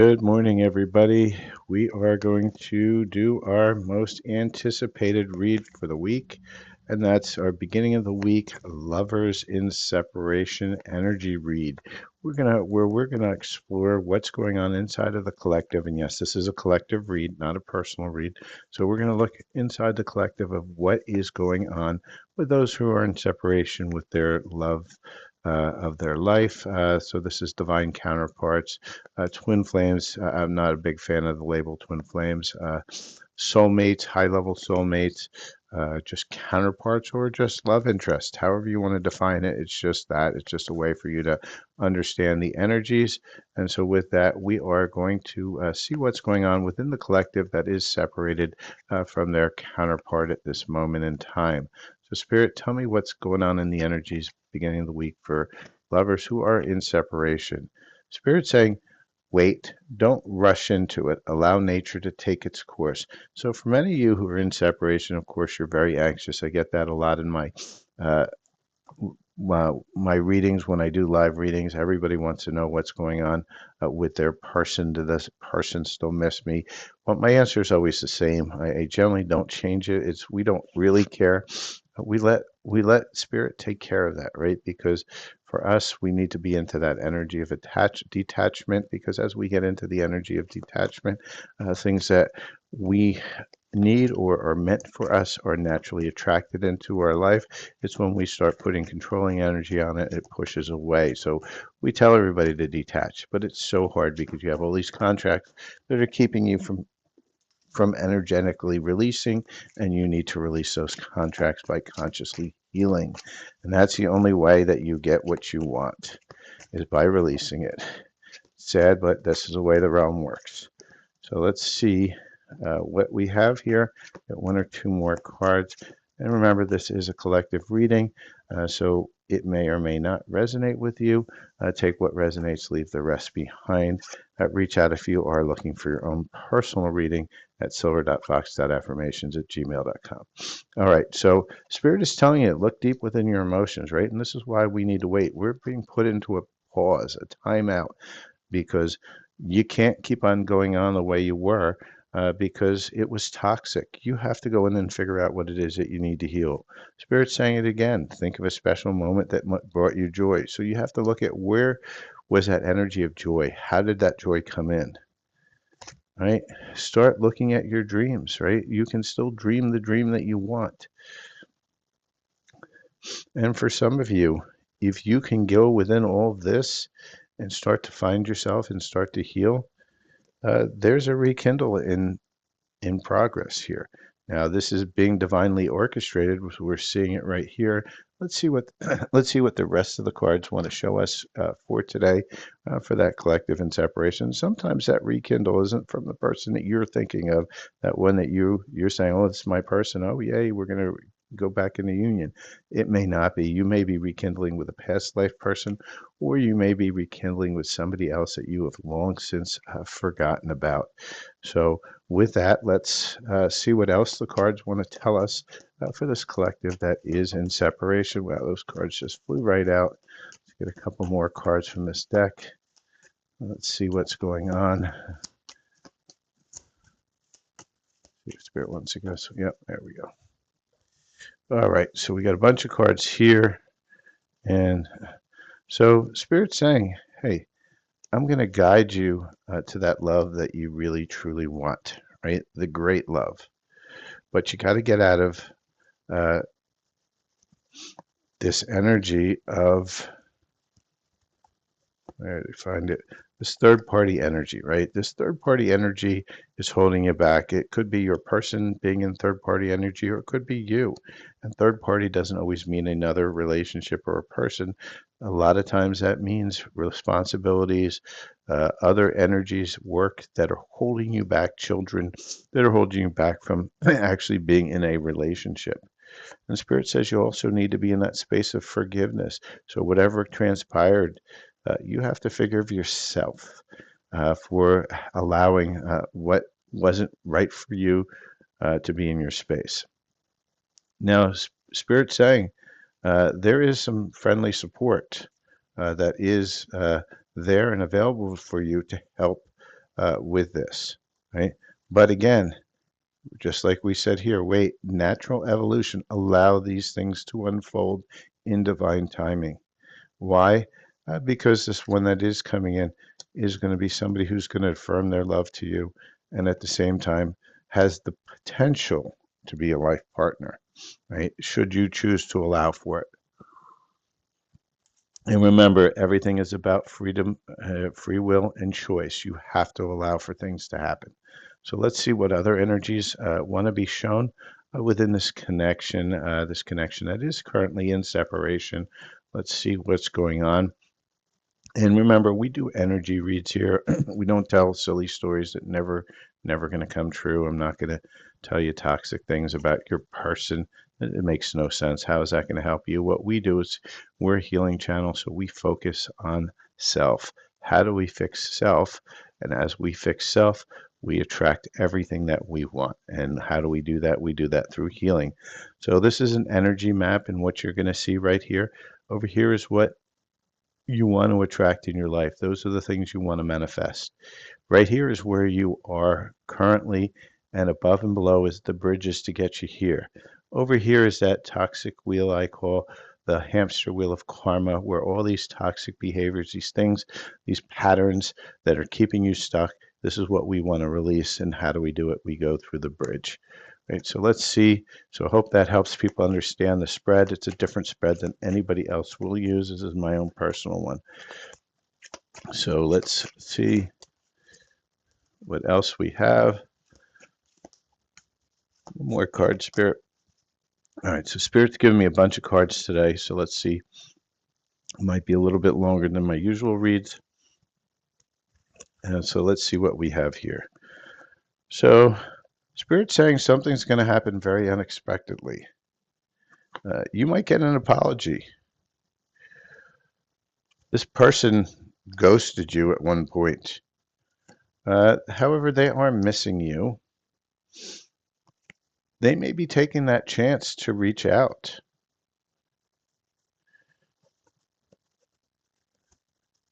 Good morning, everybody. We are going to do our most anticipated read for the week, and that's our beginning of the week Lovers in Separation energy read. We're gonna explore what's going on inside of the collective, and yes, this is a collective read, not a personal read. So we're gonna look inside the collective of what is going on with those who are in separation with their love. Of their life. So, this is divine counterparts. Twin flames, I'm not a big fan of the label twin flames. Soulmates, high level soulmates, just counterparts or just love interest, however you want to define it. It's just that. It's just a way for you to understand the energies. And so, with that, we are going to see what's going on within the collective that is separated from their counterpart at this moment in time. So, Spirit, tell me what's going on in the energies beginning of the week for lovers who are in separation. Spirit saying, wait, don't rush into it. Allow nature to take its course. So, for many of you who are in separation, of course, you're very anxious. I get that a lot in uh, my readings when I do live readings. Everybody wants to know what's going on with their person. Did this person still miss me? Well, my answer is always the same. I generally don't change it. It's we don't really care. We let spirit take care of that, right? Because for us, we need to be into that energy of detachment. Because as we get into the energy of detachment, things that we need or are meant for us are naturally attracted into our life. It's when we start putting controlling energy on it, it pushes away. So we tell everybody to detach, but it's so hard because you have all these contracts that are keeping you from energetically releasing, and you need to release those contracts by consciously healing. And that's the only way that you get what you want is by releasing it. Sad, but this is the way the realm works. So let's see what we have here. Got one or two more cards. And remember, this is a collective reading, so it may or may not resonate with you. Take what resonates, leave the rest behind. Reach out if you are looking for your own personal reading at silver.fox.affirmations@gmail.com. All right, so Spirit is telling you, look deep within your emotions, right? And this is why we need to wait. We're being put into a pause, a timeout, because you can't keep on going on the way you were because it was toxic. You have to go in and figure out what it is that you need to heal. Spirit's saying it again. Think of a special moment that brought you joy. So you have to look at where was that energy of joy? How did that joy come in? Right? Start looking at your dreams, right? You can still dream the dream that you want. And for some of you, if you can go within all of this and start to find yourself and start to heal, there's a rekindle in progress here. Now, this is being divinely orchestrated. We're seeing it right here. Let's see what let's see what the rest of the cards want to show us for today for that collective and separation. Sometimes that rekindle isn't from the person that you're thinking of. That one that you're saying, "Oh, it's my person. Oh, yay, we're going to go back in the union." It may not be. You may be rekindling with a past life person, or you may be rekindling with somebody else that you have long since forgotten about. So with that, let's see what else the cards want to tell us for this collective that is in separation. Wow, those cards just flew right out. Let's get a couple more cards from this deck. Let's see what's going on. See if Spirit wants to go. So, yep, there we go. All right, so we got a bunch of cards here. And so Spirit's saying, hey, I'm going to guide you to that love that you really, truly want, right? The great love. But you got to get out of uh, this energy of, where do you find it? This third party energy, right? This third party energy is holding you back. It could be your person being in third party energy, or it could be you. And third party doesn't always mean another relationship or a person. A lot of times that means responsibilities, other energies, work that are holding you back, children that are holding you back from actually being in a relationship. And Spirit says you also need to be in that space of forgiveness. So whatever transpired, you have to forgive yourself for allowing what wasn't right for you to be in your space. Now, Spirit's saying there is some friendly support that is there and available for you to help with this, right? But again, just like we said here, wait, natural evolution, allow these things to unfold in divine timing. Why? Because this one that is coming in is going to be somebody who's going to affirm their love to you and at the same time has the potential to be a life partner, right? Should you choose to allow for it. And remember, everything is about freedom, free will, and choice. You have to allow for things to happen. So let's see what other energies want to be shown within this connection that is currently in separation. Let's see what's going on. And remember, we do energy reads here. We don't tell silly stories that never going to come true. I'm not going to tell you toxic things about your person. It makes no sense. How is that going to help you? What we do is we're a healing channel, so we focus on self. How do we fix self? And as we fix self, we attract everything that we want. And how do we do that? We do that through healing. So this is an energy map, and what you're going to see right here. Over here is what you want to attract in your life. Those are the things you want to manifest. Right here is where you are currently, and above and below is the bridges to get you here. Over here is that toxic wheel I call the hamster wheel of karma, where all these toxic behaviors, these things, these patterns that are keeping you stuck, this is what we want to release. And how do we do it? We go through the bridge. Right, so let's see. So I hope that helps people understand the spread. It's a different spread than anybody else will use. This is my own personal one. So let's see what else we have. One more card, Spirit. All right, so Spirit's giving me a bunch of cards today. So let's see. It might be a little bit longer than my usual reads. And so let's see what we have here. So Spirit's saying something's going to happen very unexpectedly. You might get an apology. This person ghosted you at one point. However, they are missing you. They may be taking that chance to reach out.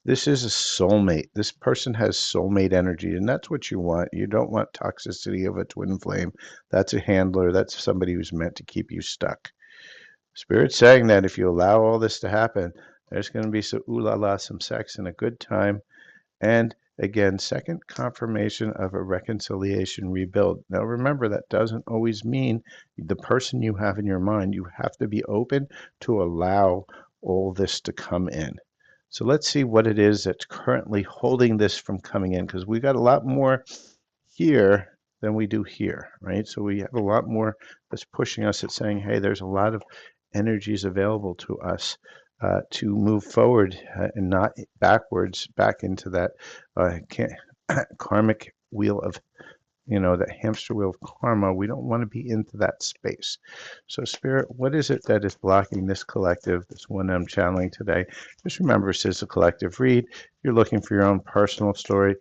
This is a soulmate. This person has soulmate energy, and that's what you want. You don't want toxicity of a twin flame. That's a handler. That's somebody who's meant to keep you stuck. Spirit's saying that if you allow all this to happen, there's going to be some ooh la la, some sex and a good time. And again, second confirmation of a reconciliation rebuild. Now, remember, that doesn't always mean the person you have in your mind. You have to be open to allow all this to come in. So let's see what it is that's currently holding this from coming in, because we got a lot more here than we do here, right? So we have a lot more that's pushing us at saying, hey, there's a lot of energies available to us to move forward and not backwards back into that karmic wheel of, that hamster wheel of karma. We don't want to be into that space. So Spirit, what is it that is blocking this collective, this one I'm channeling today? Just remember, this is a collective read. If you're looking for your own personal story,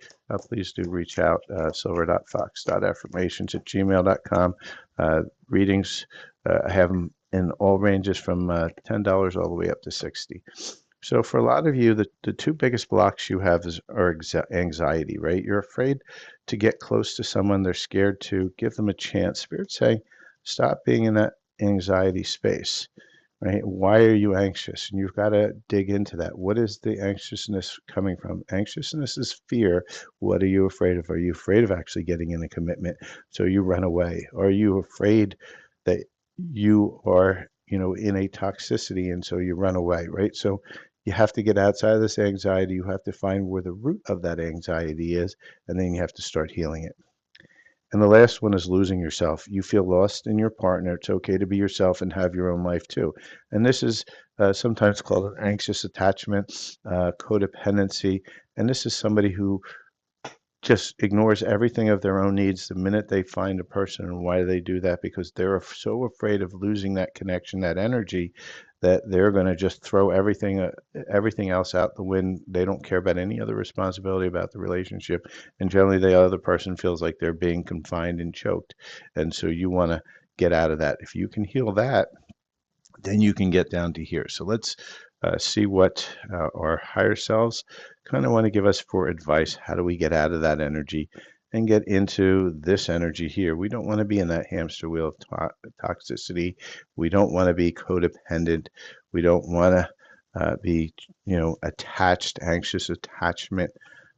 please do reach out, silver.fox.affirmations@gmail.com. Readings, I have them in all ranges from $10 all the way up to $60. So for a lot of you, the two biggest blocks you have are anxiety, right? You're afraid to get close to someone. They're scared to give them a chance. Spirit's saying, stop being in that anxiety space, right? Why are you anxious? And you've got to dig into that. What is the anxiousness coming from? Anxiousness is fear. What are you afraid of? Are you afraid of actually getting in a commitment? So you run away. Are you afraid that you are, in a toxicity, and so you run away, right? So you have to get outside of this anxiety. You have to find where the root of that anxiety is, and then you have to start healing it. And the last one is losing yourself. You feel lost in your partner. It's okay to be yourself and have your own life too. And this is sometimes called an anxious attachment, codependency. And this is somebody who just ignores everything of their own needs the minute they find a person. And why do they do that? Because they're so afraid of losing that connection, that energy, that they're going to just throw everything else out the wind. They don't care about any other responsibility about the relationship, and generally the other person feels like they're being confined and choked. And so you want to get out of that. If you can heal that, then you can get down to here. So let's see what our higher selves kind of want to give us for advice. How do we get out of that energy and get into this energy here? We don't want to be in that hamster wheel of toxicity. We don't want to be codependent. We don't want to be, attached, anxious attachment.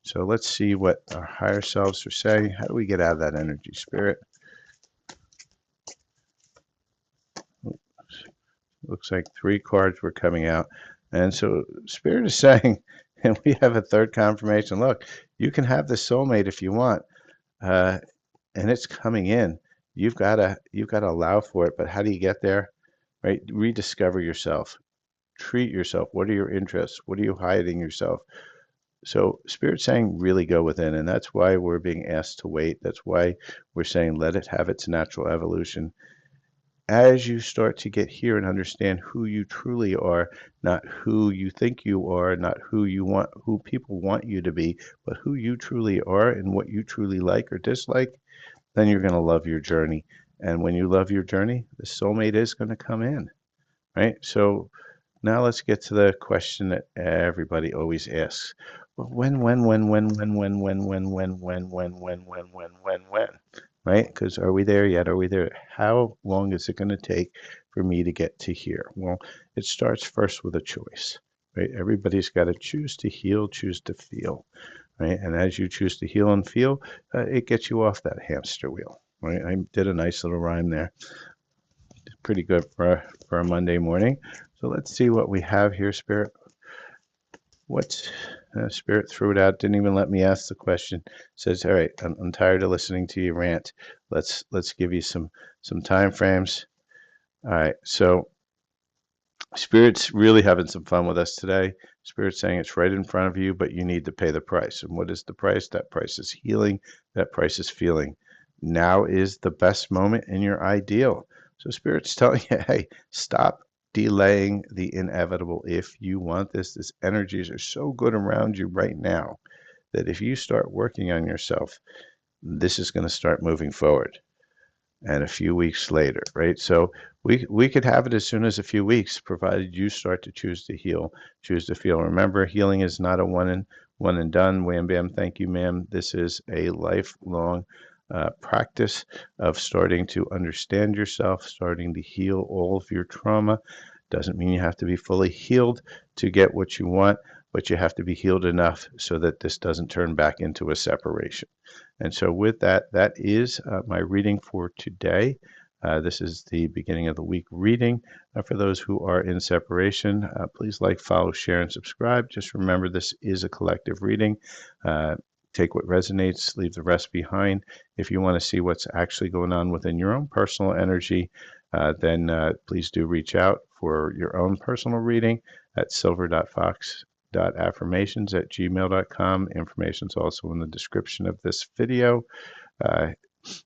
So let's see what our higher selves are saying. How do we get out of that energy, Spirit? Looks like 3 cards were coming out. And so Spirit is saying, and we have a third confirmation, look, you can have the soulmate if you want, uh, and it's coming in. You've got to allow for it. But how do you get there? Right? Rediscover yourself. Treat yourself. What are your interests? What are you hiding yourself? So Spirit's saying really go within, and that's why we're being asked to wait. That's why we're saying let it have its natural evolution. As you start to get here and understand who you truly are, not who you think you are, not who people want you to be, but who you truly are and what you truly like or dislike, then you're going to love your journey. And when you love your journey, the soulmate is going to come in, right? So now let's get to the question that everybody always asks. Well, when, right? Because are we there yet? Are we there? How long is it going to take for me to get to here? Well, it starts first with a choice, right? Everybody's got to choose to heal, choose to feel, right? And as you choose to heal and feel, it gets you off that hamster wheel, right? I did a nice little rhyme there. Pretty good for a Monday morning. So let's see what we have here, Spirit. What's Spirit threw it out, didn't even let me ask the question. Says, all right, I'm tired of listening to you rant. Let's give you some time frames. All right, so Spirit's really having some fun with us today. Spirit's saying it's right in front of you, but you need to pay the price. And what is the price? That price is healing. That price is feeling. Now is the best moment in your ideal. So Spirit's telling you, hey, stop delaying the inevitable. If you want this energies are so good around you right now that if you start working on yourself, this is going to start moving forward. And a few weeks later, right? So we could have it as soon as a few weeks, provided you start to choose to heal, choose to feel. Remember, healing is not a one and done. Wham bam, thank you, ma'am. This is a lifelong practice of starting to understand yourself, starting to heal all of your trauma. Doesn't mean you have to be fully healed to get what you want, but you have to be healed enough so that this doesn't turn back into a separation. And so with that, that is my reading for today. This is the beginning of the week reading. For those who are in separation, please like, follow, share, and subscribe. Just remember this is a collective reading. Take what resonates, leave the rest behind. If you want to see what's actually going on within your own personal energy, then please do reach out for your own personal reading at silver.fox.affirmations@gmail.com. Information is also in the description of this video.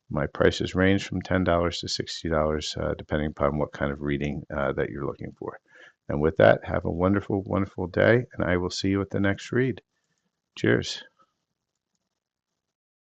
My prices range from $10 to $60, depending upon what kind of reading that you're looking for. And with that, have a wonderful, wonderful day, and I will see you at the next read. Cheers.